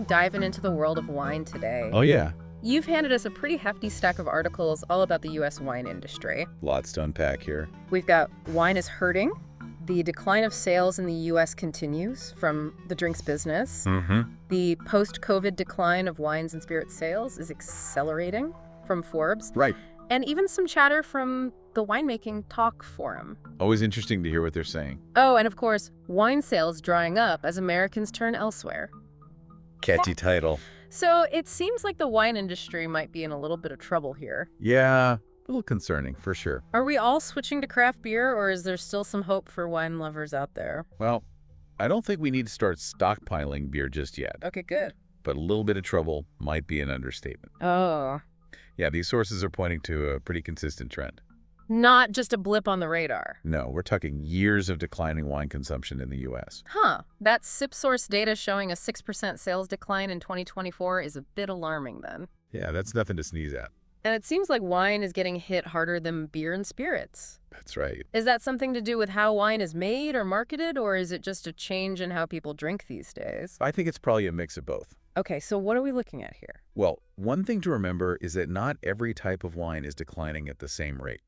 diving into the world of wine today. Oh, yeah. You've handed us a pretty hefty stack of articles all about the U.S. wine industry. Lots to unpack here. We've got wine is hurting. The decline of sales in the U.S. continues from the drinks business. Mm-hmm. The post-COVID decline of wines and spirits sales is accelerating from Forbes. Right. And even some chatter from the Winemaking Talk Forum. Always interesting to hear what they're saying. Oh, and of course, wine sales drying up as Americans turn elsewhere. Catchy title. So it seems like the wine industry might be in a little bit of trouble here. Yeah, a little concerning, for sure. Are we all switching to craft beer, or is there still some hope for wine lovers out there? Well, I don't think we need to start stockpiling beer just yet, Okay, good. but a little bit of trouble might be an understatement. Oh, Yeah, these sources are pointing to a pretty consistent trend. not just a blip on the radar. No, we're talking years of declining wine consumption in the U.S. Huh. That SipSource data showing a 6% sales decline in 2024 is a bit alarming then. Yeah, that's nothing to sneeze at. And it seems like wine is getting hit harder than beer and spirits. That's right. Is that something to do with how wine is made or marketed, or is it just a change in how people drink these days? I think it's probably a mix of both. Okay, so what are we looking at here? Well, one thing to remember is that not every type of wine is declining at the same rate.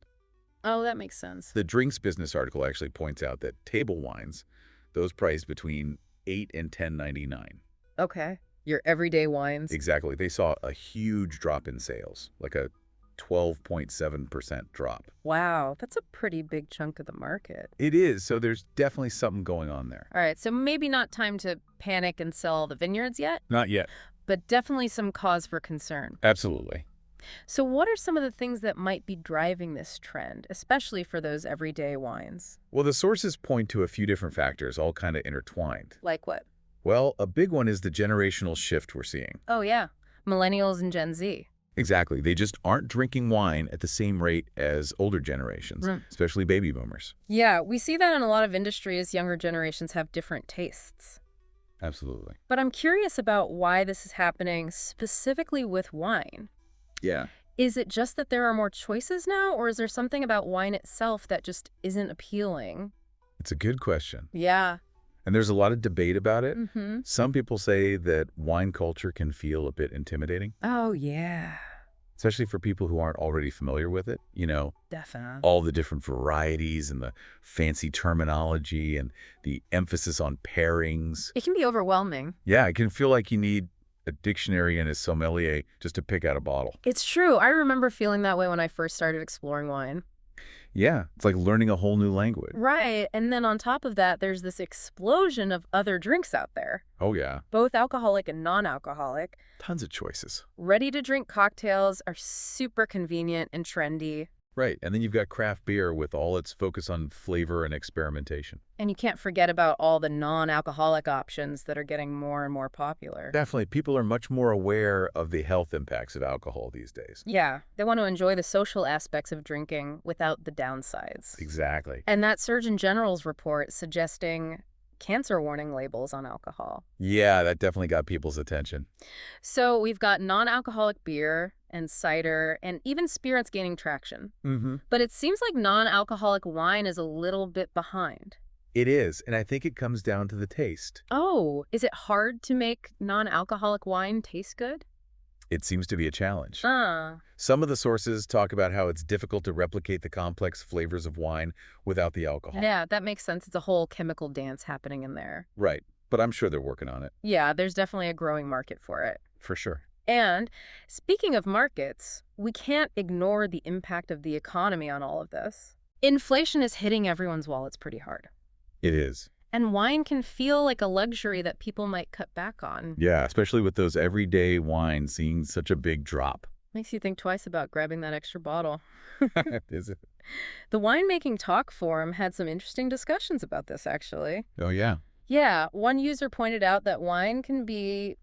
Oh, that makes sense. The Drinks Business article actually points out that table wines, those priced between $8 and $10.99. Okay. Your everyday wines. Exactly. They saw a huge drop in sales, like a 12.7% drop. Wow, that's a pretty big chunk of the market. It is, so there's definitely something going on there. All right, so maybe not time to panic and sell the vineyards yet, Not yet. but definitely some cause for concern. Absolutely. So what are some of the things that might be driving this trend, especially for those everyday wines? Well, the sources point to a few different factors, all kind of intertwined. Like what? Well, a big one is the generational shift we're seeing. Oh, yeah. Millennials and Gen Z. Exactly. They just aren't drinking wine at the same rate as older generations, Right. especially baby boomers. Yeah, we see that in a lot of industries. Younger generations have different tastes. Absolutely. But I'm curious about why this is happening specifically with wine. Yeah. Is it just that there are more choices now, or is there something about wine itself that just isn't appealing? It's a good question. Yeah. And there's a lot of debate about it. Mm-hmm. Some people say that wine culture can feel a bit intimidating, Oh, yeah. especially for people who aren't already familiar with it. You know, Definitely. all the different varieties and the fancy terminology and the emphasis on pairings. It can be overwhelming. Yeah, it can feel like you need a dictionary and a sommelier just to pick out a bottle. It's true. I remember feeling that way when I first started exploring wine. Yeah, it's like learning a whole new language. Right. And then on top of that, there's this explosion of other drinks out there, Oh, yeah. both alcoholic and non-alcoholic. Tons of choices. Ready-to-drink cocktails are super convenient and trendy. Right. And then you've got craft beer with all its focus on flavor and experimentation. And you can't forget about all the non-alcoholic options that are getting more and more popular. Definitely, people are much more aware of the health impacts of alcohol these days. Yeah, they want to enjoy the social aspects of drinking without the downsides. Exactly. And that Surgeon General's report suggesting cancer warning labels on alcohol. Yeah, that definitely got people's attention. So we've got non-alcoholic beer and cider and even spirits gaining traction. Mm-hmm. But it seems like non-alcoholic wine is a little bit behind. It is, and I think it comes down to the taste. Oh, is it hard to make non-alcoholic wine taste good? It seems to be a challenge. Ah, Some of the sources talk about how it's difficult to replicate the complex flavors of wine without the alcohol. yeah, that makes sense. It's a whole chemical dance happening in there. Right, but I'm sure they're working on it, Yeah, there's definitely a growing market for it. for sure. And speaking of markets, we can't ignore the impact of the economy on all of this. Inflation is hitting everyone's wallets pretty hard. It is. And wine can feel like a luxury that people might cut back on. Yeah, especially with those everyday wines seeing such a big drop. Makes you think twice about grabbing that extra bottle. Is it? The Winemaking Talk Forum had some interesting discussions about this, actually. Oh, yeah. Yeah, one user pointed out that wine can be,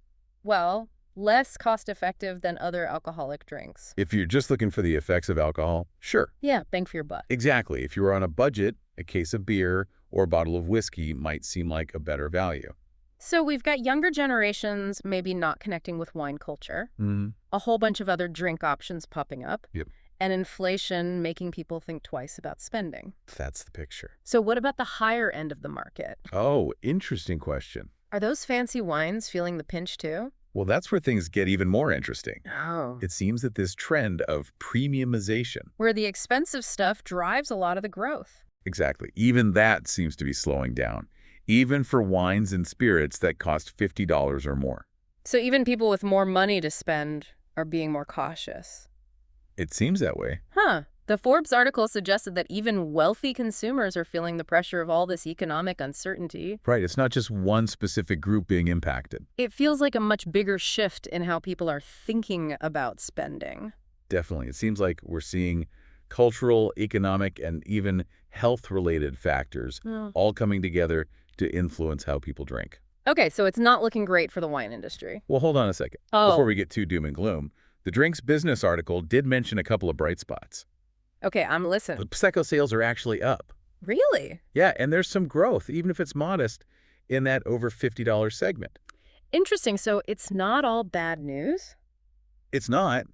well, less cost-effective than other alcoholic drinks. If you're just looking for the effects of alcohol, sure. Yeah, bang for your buck. Exactly. If you were on a budget, a case of beer or a bottle of whiskey might seem like a better value. So we've got younger generations maybe not connecting with wine culture, a whole bunch of other drink options popping up, Yep. and inflation making people think twice about spending. That's the picture. So what about the higher end of the market? Oh, interesting question. Are those fancy wines feeling the pinch too? Well, that's where things get even more interesting. Oh. It seems that this trend of premiumization, Where the expensive stuff drives a lot of the growth. exactly, even that seems to be slowing down, even for wines and spirits that cost $50 or more. So even people with more money to spend are being more cautious. It seems that way. Huh. The Forbes article suggested that even wealthy consumers are feeling the pressure of all this economic uncertainty. Right, it's not just one specific group being impacted. It feels like a much bigger shift in how people are thinking about spending. Definitely. It seems like we're seeing cultural, economic, and even health-related factors Oh. all coming together to influence how people drink. Okay, so it's not looking great for the wine industry. Well, hold on a second. Oh. Before we get too doom and gloom, the Drinks Business article did mention a couple of bright spots. Okay, I'm The listening. Prosecco sales are actually up. Really? Yeah, and there's some growth, even if it's modest, in that over $50 segment. Interesting. So it's not all bad news? It's not.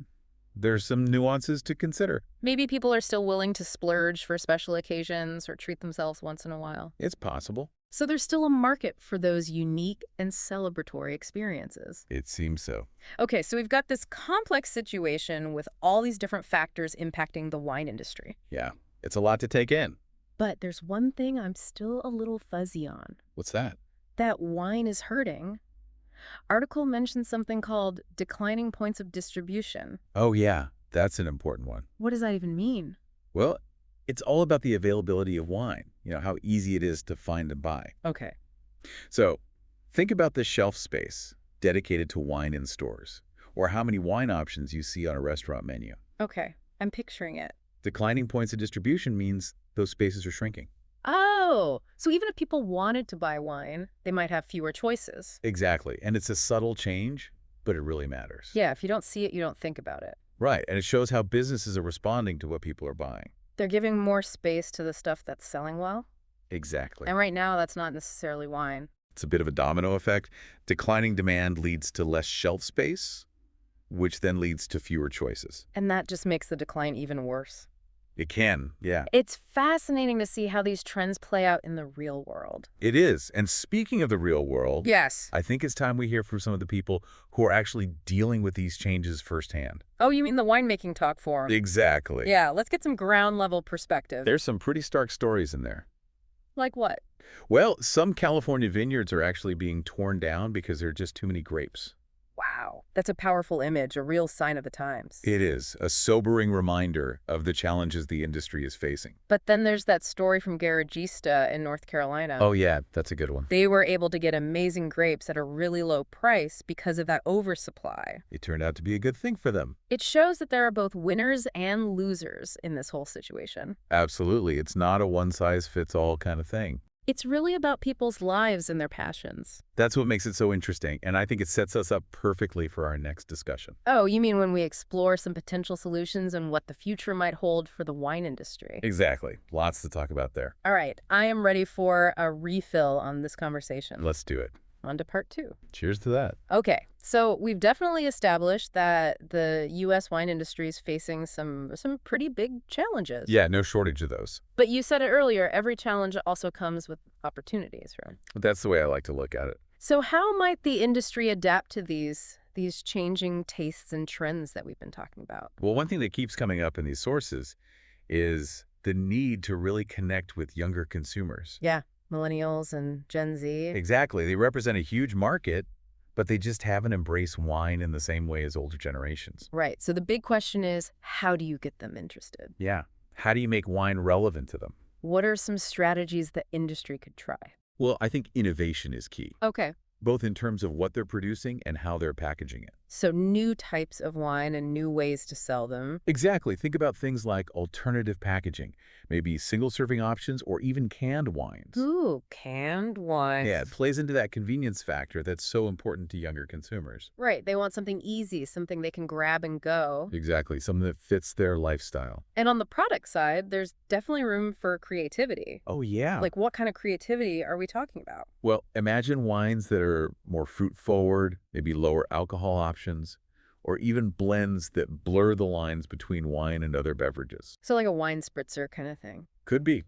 There's some nuances to consider. Maybe people are still willing to splurge for special occasions or treat themselves once in a while. It's possible. So there's still a market for those unique and celebratory experiences. It seems so. Okay, so we've got this complex situation with all these different factors impacting the wine industry. Yeah, it's a lot to take in. But there's one thing I'm still a little fuzzy on. What's that? That wine is hurting. Article mentions something called declining points of distribution. Oh, yeah, that's an important one. What does that even mean? Well, it's all about the availability of wine, how easy it is to find and buy. Okay. So think about the shelf space dedicated to wine in stores, or how many wine options you see on a restaurant menu. Okay, I'm picturing it. Declining points of distribution means those spaces are shrinking. Oh, so even if people wanted to buy wine, they might have fewer choices. Exactly, and it's a subtle change, but it really matters. Yeah, if you don't see it, you don't think about it. Right, and it shows how businesses are responding to what people are buying. They're giving more space to the stuff that's selling well. Exactly. And right now, that's not necessarily wine. It's a bit of a domino effect. Declining demand leads to less shelf space, which then leads to fewer choices. And that just makes the decline even worse. It can, yeah. It's fascinating to see how these trends play out in the real world. It is. And speaking of the real world, Yes. I think it's time we hear from some of the people who are actually dealing with these changes firsthand. Oh, you mean the winemaking talk forum? Exactly. Yeah, let's get some ground level perspective. There's some pretty stark stories in there. Like what? Well, some California vineyards are actually being torn down because there are just too many grapes. Wow, that's a powerful image, a real sign of the times. It is a sobering reminder of the challenges the industry is facing. But then there's that story from Garagista in North Carolina. Oh, yeah, that's a good one. They were able to get amazing grapes at a really low price because of that oversupply. It turned out to be a good thing for them. It shows that there are both winners and losers in this whole situation. Absolutely. It's not a one-size-fits-all kind of thing. It's really about people's lives and their passions. That's what makes it so interesting, and I think it sets us up perfectly for our next discussion. Oh, you mean when we explore some potential solutions and what the future might hold for the wine industry? Exactly. Lots to talk about there. All right, I am ready for a refill on this conversation. Let's do it. On to part 2. Cheers to that. Okay, so we've definitely established that the U.S. wine industry is facing some pretty big challenges. Yeah, no shortage of those. But you said it earlier, every challenge also comes with opportunities, right? That's the way I like to look at it. So how might the industry adapt to these changing tastes and trends that we've been talking about? Well, one thing that keeps coming up in these sources is the need to really connect with younger consumers. Yeah, millennials and Gen Z. Exactly. They represent a huge market, but they just haven't embraced wine in the same way as older generations. Right. So the big question is, how do you get them interested? Yeah. How do you make wine relevant to them? What are some strategies the industry could try? Well, I think innovation is key, Okay. both in terms of what they're producing and how they're packaging it. So new types of wine and new ways to sell them. Exactly. Think about things like alternative packaging, maybe single-serving options or even canned wines. Ooh, canned wine. Yeah, it plays into that convenience factor that's so important to younger consumers. Right. They want something easy, something they can grab and go. Exactly, something that fits their lifestyle. And on the product side, there's definitely room for creativity. Oh, yeah. Like, what kind of creativity are we talking about? Well, imagine wines that are more fruit-forward, maybe lower alcohol options, or even blends that blur the lines between wine and other beverages. So like a wine spritzer kind of thing. Could be.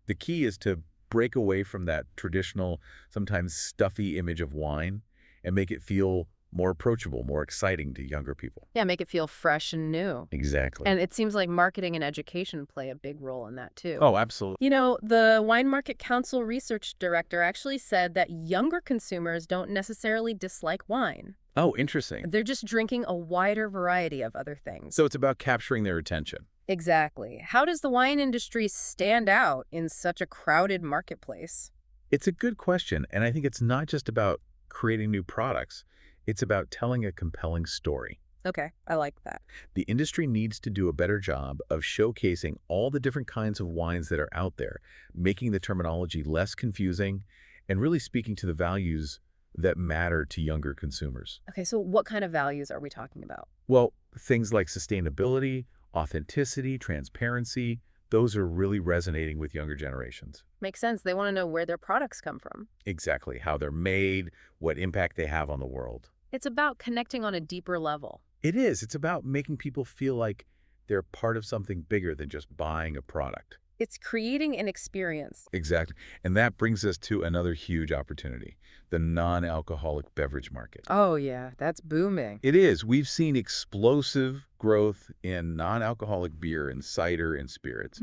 The key is to break away from that traditional, sometimes stuffy image of wine and make it feel more approachable, more exciting to younger people. Yeah, make it feel fresh and new. Exactly. And it seems like marketing and education play a big role in that too. Oh, absolutely. You know, the Wine Market Council research director actually said that younger consumers don't necessarily dislike wine. Oh, interesting. They're just drinking a wider variety of other things. So it's about capturing their attention. Exactly. How does the wine industry stand out in such a crowded marketplace? It's a good question, and I think it's not just about creating new products. It's about telling a compelling story. Okay, I like that. The industry needs to do a better job of showcasing all the different kinds of wines that are out there, making the terminology less confusing, and really speaking to the values that matter to younger consumers. Okay, so what kind of values are we talking about? Well, things like sustainability, authenticity, transparency, those are really resonating with younger generations. Makes sense. They want to know where their products come from. Exactly, how they're made, what impact they have on the world. It's about connecting on a deeper level. It is. It's about making people feel like they're part of something bigger than just buying a product. It's creating an experience. Exactly. And that brings us to another huge opportunity, the non-alcoholic beverage market. Oh, yeah, that's booming. It is. We've seen explosive growth in non-alcoholic beer and cider and spirits,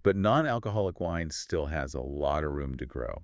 but non-alcoholic wine still has a lot of room to grow.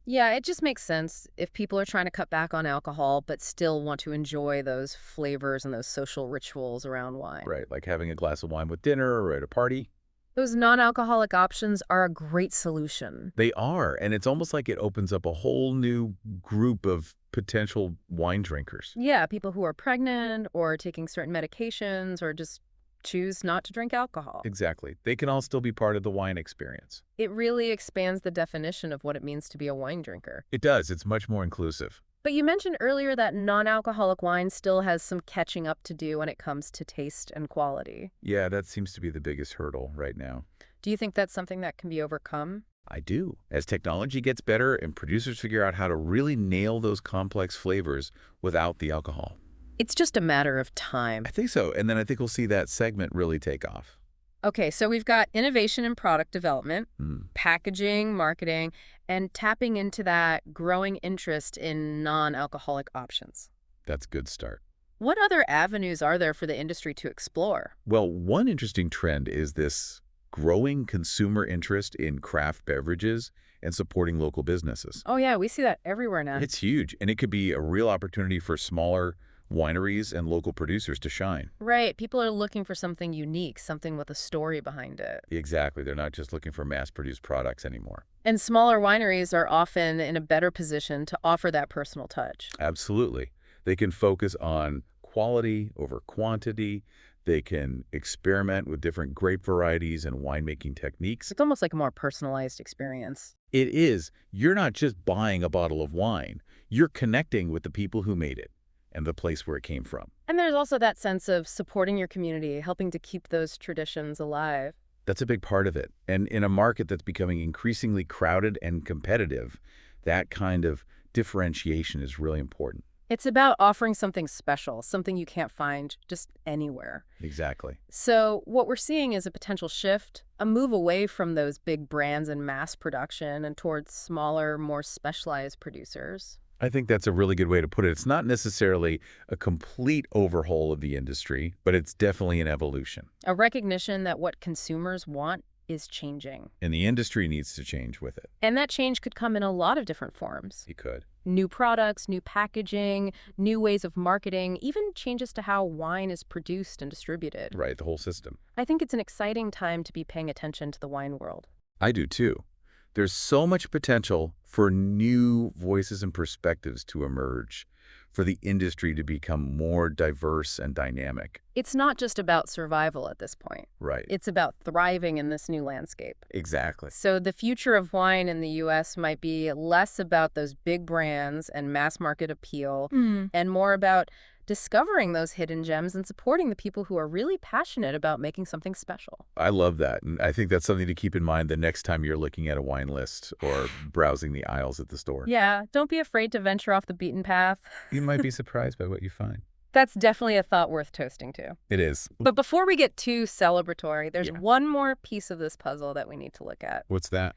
Yeah, it just makes sense if people are trying to cut back on alcohol but still want to enjoy those flavors and those social rituals around wine. Right, like having a glass of wine with dinner or at a party. Those non-alcoholic options are a great solution. They are, and it's almost like it opens up a whole new group of potential wine drinkers. Yeah, people who are pregnant or taking certain medications or just choose not to drink alcohol. Exactly. They can all still be part of the wine experience. It really expands the definition of what it means to be a wine drinker. It does. It's much more inclusive. But you mentioned earlier that non-alcoholic wine still has some catching up to do when it comes to taste and quality. Yeah, that seems to be the biggest hurdle right now. Do you think that's something that can be overcome? I do. As technology gets better and producers figure out how to really nail those complex flavors without the alcohol. It's just a matter of time. I think so. And then I think we'll see that segment really take off. Okay, so we've got innovation in product development, Hmm. packaging, marketing, and tapping into that growing interest in non-alcoholic options. That's a good start. What other avenues are there for the industry to explore? Well, one interesting trend is this growing consumer interest in craft beverages and supporting local businesses. Oh yeah, we see that everywhere now. It's huge, and it could be a real opportunity for smaller wineries and local producers to shine. Right, people are looking for something unique, something with a story behind it. Exactly. They're not just looking for mass-produced products anymore. And smaller wineries are often in a better position to offer that personal touch. Absolutely. They can focus on quality over quantity. They can experiment with different grape varieties and winemaking techniques. It's almost like a more personalized experience. It is. You're not just buying a bottle of wine. You're connecting with the people who made it and the place where it came from. And there's also that sense of supporting your community, helping to keep those traditions alive. That's a big part of it. And in a market that's becoming increasingly crowded and competitive, that kind of differentiation is really important. It's about offering something special, something you can't find just anywhere. Exactly. So what we're seeing is a potential shift, a move away from those big brands and mass production and towards smaller, more specialized producers. I think that's a really good way to put it. It's not necessarily a complete overhaul of the industry, but it's definitely an evolution. A recognition that what consumers want is changing. And the industry needs to change with it. And that change could come in a lot of different forms. It could. New products, new packaging, new ways of marketing, even changes to how wine is produced and distributed. Right, the whole system. I think it's an exciting time to be paying attention to the wine world. I do too. There's so much potential for new voices and perspectives to emerge, for the industry to become more diverse and dynamic. It's not just about survival at this point. Right. It's about thriving in this new landscape. Exactly. So the future of wine in the U.S. might be less about those big brands and mass market appeal and more about discovering those hidden gems and supporting the people who are really passionate about making something special. I love that. And I think that's something to keep in mind the next time you're looking at a wine list or browsing the aisles at the store. Yeah, don't be afraid to venture off the beaten path. You might be surprised by what you find. That's definitely a thought worth toasting to. It is. But before we get too celebratory, there's Yeah. one more piece of this puzzle that we need to look at. What's that?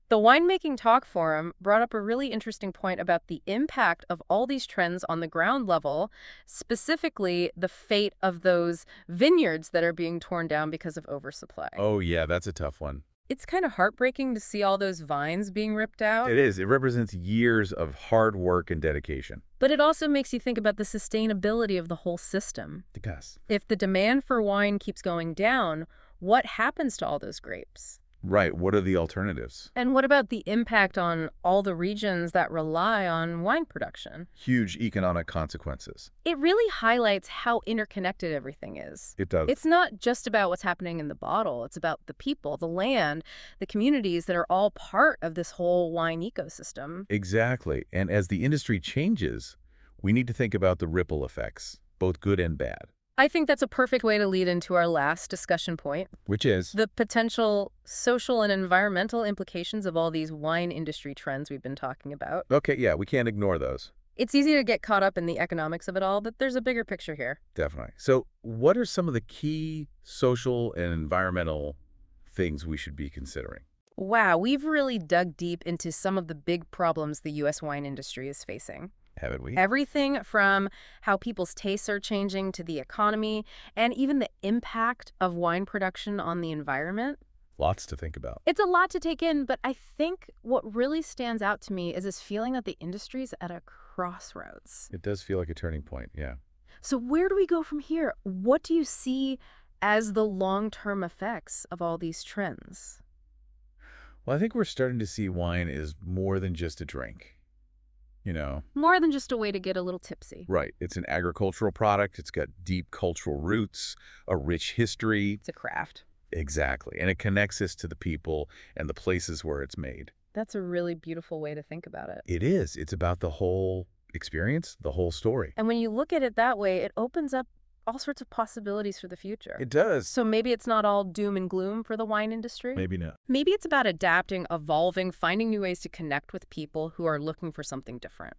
The Winemaking Talk Forum brought up a really interesting point about the impact of all these trends on the ground level, specifically the fate of those vineyards that are being torn down because of oversupply. Oh, yeah, that's a tough one. It's kind of heartbreaking to see all those vines being ripped out. It is. It represents years of hard work and dedication. But it also makes you think about the sustainability of the whole system. It does. If the demand for wine keeps going down, what happens to all those grapes? Right. What are the alternatives? And what about the impact on all the regions that rely on wine production? Huge economic consequences. It really highlights how interconnected everything is. It does. It's not just about what's happening in the bottle. It's about the people, the land, the communities that are all part of this whole wine ecosystem. Exactly. And as the industry changes, we need to think about the ripple effects, both good and bad. I think that's a perfect way to lead into our last discussion point. Which is? The potential social and environmental implications of all these wine industry trends we've been talking about. Okay, yeah, we can't ignore those. It's easy to get caught up in the economics of it all, but there's a bigger picture here. Definitely. So what are some of the key social and environmental things we should be considering? Wow, we've really dug deep into some of the big problems the U.S. wine industry is facing. Haven't we? Everything from how people's tastes are changing to the economy and even the impact of wine production on the environment. Lots to think about. It's a lot to take in, but I think what really stands out to me is this feeling that the industry's at a crossroads. It does feel like a turning point, yeah. So where do we go from here? What do you see as the long-term effects of all these trends? Well, I think we're starting to see wine is more than just a drink. You know? More than just a way to get a little tipsy. Right. It's an agricultural product. It's got deep cultural roots, a rich history. It's a craft. Exactly. And it connects us to the people and the places where it's made. That's a really beautiful way to think about it. It is. It's about the whole experience, the whole story. And when you look at it that way, it opens up all sorts of possibilities for the future. It does. So maybe it's not all doom and gloom for the wine industry. Maybe not. Maybe it's about adapting, evolving, finding new ways to connect with people who are looking for something different.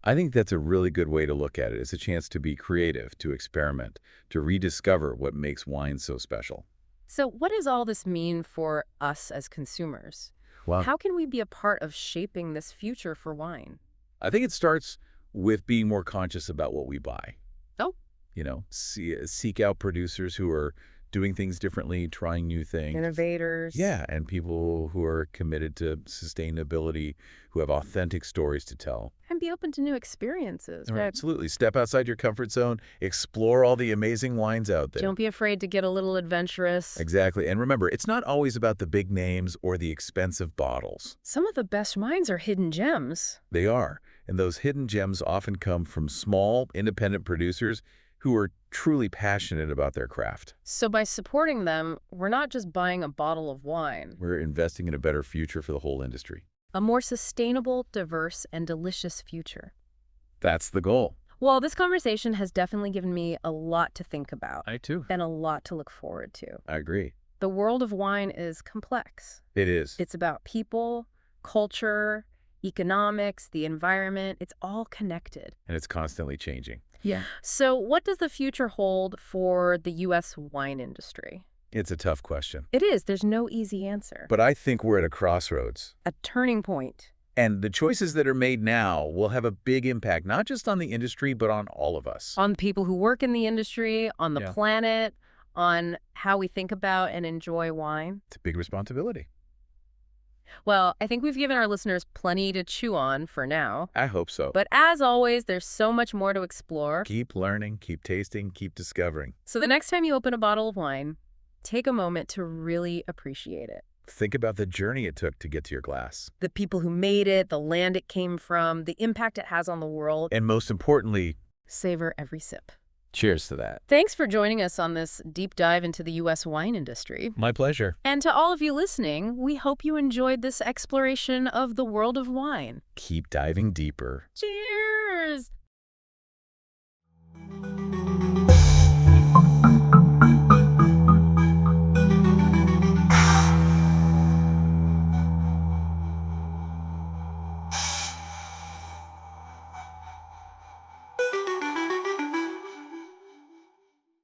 I think that's a really good way to look at it. It's a chance to be creative, to experiment, to rediscover what makes wine so special. So what does all this mean for us as consumers? Well, How can we be a part of shaping this future for wine? I think it starts with being more conscious about what we buy. Oh. You know, seek out producers who are doing things differently, trying new things. Innovators. Yeah, and people who are committed to sustainability, who have authentic stories to tell. And be open to new experiences. Right. Absolutely. Step outside your comfort zone, explore all the amazing wines out there. Don't be afraid to get a little adventurous. Exactly. And remember, it's not always about the big names or the expensive bottles. Some of the best wines are hidden gems. They are. And those hidden gems often come from small, independent producers who are truly passionate about their craft. So by supporting them, we're not just buying a bottle of wine. We're investing in a better future for the whole industry. A more sustainable, diverse, and delicious future. That's the goal. Well, this conversation has definitely given me a lot to think about. I too. And a lot to look forward to. I agree. The world of wine is complex. It is. It's about people, culture, economics, the environment. It's all connected. And it's constantly changing. Yeah. So what does the future hold for the U.S. wine industry? It's a tough question. It is. There's no easy answer. But I think we're at a crossroads. A turning point. And the choices that are made now will have a big impact, not just on the industry, but on all of us. On the people who work in the industry, on the Yeah. planet, on how we think about and enjoy wine. It's a big responsibility. Well, I think we've given our listeners plenty to chew on for now. I hope so. But as always, there's so much more to explore. Keep learning, keep tasting, keep discovering. So the next time you open a bottle of wine, take a moment to really appreciate it. Think about the journey it took to get to your glass. The people who made it, the land it came from, the impact it has on the world. And most importantly, savor every sip. cheers to that. Thanks for joining us on this deep dive into the U.S. wine industry. My pleasure. And to all of you listening, we hope you enjoyed this exploration of the world of wine. Keep diving deeper. Cheers!